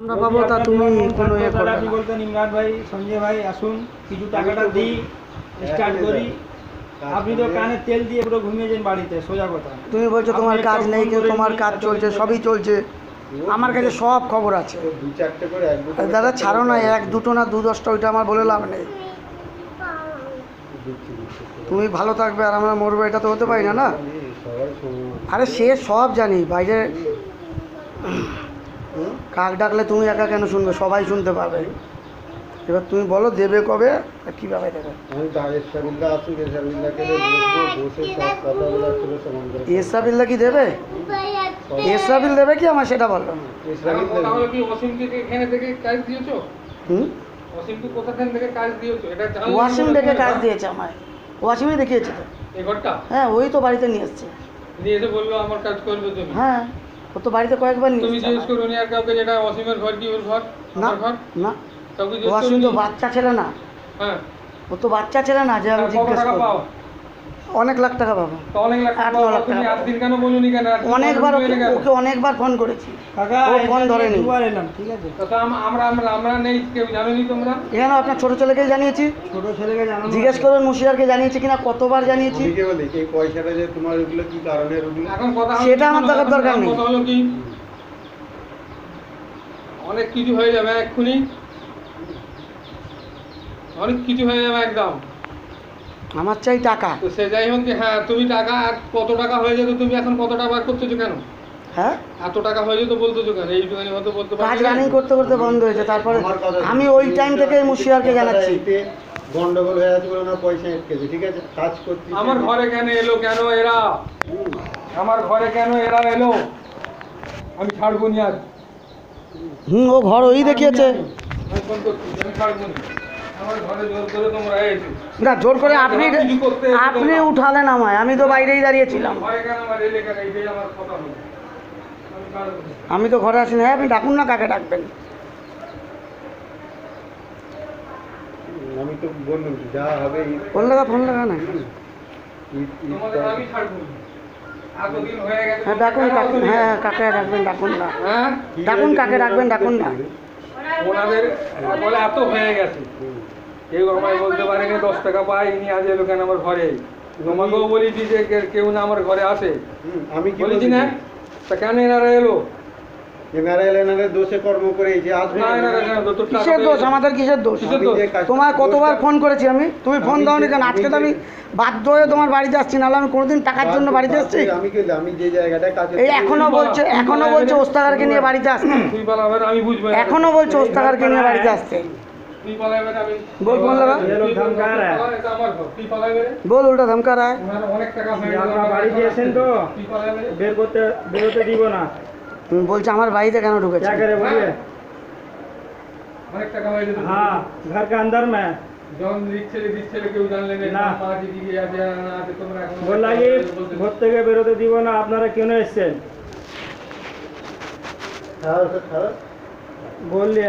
আমরা পাবো তা তুমি কোনো এ করবে আপনি না। বলতেন ইমরান ভাই, সঞ্জয় ভাই আসুন কিছু টাকাটা দিই, স্টার্ট করি। আপনি তো কানে তেল দিয়ে পুরো ঘুমিয়েছেন বাড়িতে, সোজা কথা। তুমি বলছো তোমার আপনি কাজ একটা নেই, ফোন কিন্তু করে তোমার নিন, কাজ এত চলছে, কিছু সবই চলছে। আমার কাছে সব খবর আছে। দু চারটে করে এক দুটো আর দাদা ছাড়ো না, এক দুটো না দু দশটা, ওইটা আমার বলে লাভ নেই। তুমি ভালো থাকবে আর আমরা মরবো, এটা তো হতে পারি না। না সবাই সমান। আরে সে সব জানি, বাইরে কাক ডাকলে তুমি একা কেন শুনবে, সবাই শুনতে পাবে। এবার তুমি বলো দেবে কবে আর কীভাবে দেবে। আমি এসরাবিল্লা আসুক, এসরাবিল্লাকে বসবো, বসে সব কথাগুলো একটু সমান করে এসরাবিল্লা কি দেবে? এসরাবিল দেবে কি আমার সেটা বলো। এসরাবিল্লা কথা হলো কি, অসীমকে এখানে থেকে কাজ দিয়েছো? হুম, অসীমকে কোথাখান থেকে কাজ দিয়েছো? এটা জানলে ওয়াসিম কি ডেকে বলে কাজ তুমি? দিয়েছে আমায়, ওয়াসিমই দেখিয়েছে তো। এই ঘরটা হ্যাঁ, ওই তো বাড়িতে নিয়ে এসছে। নিয়ে এসে বললো আমার কাজ করবে তুমি। হ্যাঁ, ও তো বাড়িতে কয়েকবার নিয়ে তুমি এসছে জিজ্ঞেস আমায়। করো নি আর কাউকে যেটা অসীমের ঘর কি ওর ঘর? না আমার ঘর? না, কাউকে জিজ্ঞেস ওয়াসিম করো তো বাচ্চা ছেলে না, হ্যাঁ। ও তো বাচ্চা ছেলে না যে আমি আর কত জিজ্ঞেস টাকা করবো। পাও? অনেক লাখ টাকা পাবো। তো অনেক লাখ টাকা 8-9 পাও, লাখ তুমি টাকা একদিন কেন বলুনি কেন? একদিন অনেকবার বলুনি কেন? ওকে অনেকবার ফোন করেছি, কাকা ও ফোন ধরেনি। দুবার এলাম, ঠিক আছে। তো আমরা নেই, কেউ জানোনি তোমরা? এখানে আপনার ছোট ছেলেকে জানিয়েছি, ছোট ছেলেকে জানানো জিজ্ঞেস আছে। করুন মুশিয়ারকে জানিয়েছি কিনা, কতবার জানিয়েছি। আমি কে বলি এই পয়সাটা যে তোমার ওগুলো কি কারণে ওগুলো এখন কথা হলো সেটা কি আমার শোনো, দেখার এখন দরকার নেই। কথা হলো কি, অনেক কিছু হয়ে যাবে এক্ষুনি, অনেক কিছু হয়ে যাবে একদম। আমার চাই টাকা। তো সে যাই হোক, হ্যাঁ তুমি টাকা আর কত টাকা হয়ে যেত, তুমি এখন কত টাকা বার করতেছো কেন? হ্যাঁ, এত টাকা হয়ে যেত বলতেছো কেন? এইটুখানি হয়তো বলতে কাজ পারছি না। রানিং করতে করতে বন্ধ হয়েছে, তারপরে আমার কথা আমি ওই টাইম থেকে মুশিয়ারকে জানাচ্ছি। এতে গন্ডগোল হয়ে আছে বলে ওনার পয়সা আটকেছে, ঠিক আছে, কাজ করতে আমার ঘরে কেন এলো, কেন এরা আমার ঘরে কেন এরা এলো? আমি ছাড়বো নি আজ। হুম, ও ঘর ওই দেখিয়েছে। আমি ফোন করছি, আমি ছাড়বো নি। আমার ঘরে জোর করে তোমরা এসো। না, জোর করে আপনি কিছু করতে এসো আপনি তোমরা। উঠালেন আমায়, আমি তো বাইরেই দাঁড়িয়েছিলাম। ঘরে কেন আমার এলে কেন, এইটাই আমার কথা হলো। আমি ছাড়বো নি। আমি তো ঘরে আসি না। হ্যাঁ, আপনি ডাকুন না, কাকে ডাকবেন। আমি তো বললাম যা হবে ফোন লাগা না। তোমাদের আমি ছাড়বো নি। এতদিন হয়ে গেছে। হ্যাঁ ডাকুন, ডাকুন, হ্যাঁ কাকে ডাকবেন ডাকুন না। হ্যাঁ, ডাকুন, কাকে ডাকবেন ডাকুন না। ওনাদের বলে এত হয়ে গেছে, কেউ আমায় বলতে পারেনি 10 টাকা পাই, ইনি আজ এলো কেন আমার ঘরে। তোমাকেও বলেছি যে কেউ না আমার ঘরে আসে, আমি কি বলেছি না? তা কেন এনারা এলো? এনারা দোষে কর্ম করে এই যে আসবে না এনারা কেন তোর টাকা কিসের দোষ? পেয়ে- আমাদের কিসের দোষ? কিসের আমি দোষ? যে কাজ- তোমার কতবার ফোন করেছি আমি, তুমি ফোন আমি দাওনি যে- কেন? আজকে তো আমি বাধ্য হয়ে তোমার বাড়িতে আসছি, নাহলে আমি কোনোদিন টাকার জন্য বাড়িতে এসেছি। আমি যে জায়গাটায় কাজ এই এখনো বলছে ওস্তাগারকে নিয়ে বাড়িতে আসতে, তুই পালাবে না, আমি বুঝবো না। এখনো বলছে ওস্তাগারকে নিয়ে বাড়িতে আসতে। তুই পালাবে না, আমি বল, ফোন লাগা। তুই ये लोग धमका रहा है। পালাবে, এটা আমার ঘর, তুই পালাবে রে। বল, উল্টা ধমকা রায়। ওনার অনেক টাকা হয়ে যে গেল, আপনার বাড়ি দিয়েছেন তো তুই পালাবে রে। বেরোতে দিব না। তুমি বলছো আমার বাড়িতে কেন ঢুকেছে? क्या करे बोलिए? অনেক টাকা হয়ে যেত। हाँ, घर के अंदर में যখন দিচ্ছে কেউ জানলে না। না, মা দিদি আছে না আছে, তোমরা এখন বললা কি ঘর থেকে বেরোতে দিব না, আপনারা কেন এসছেন? খারাপ बोल लिए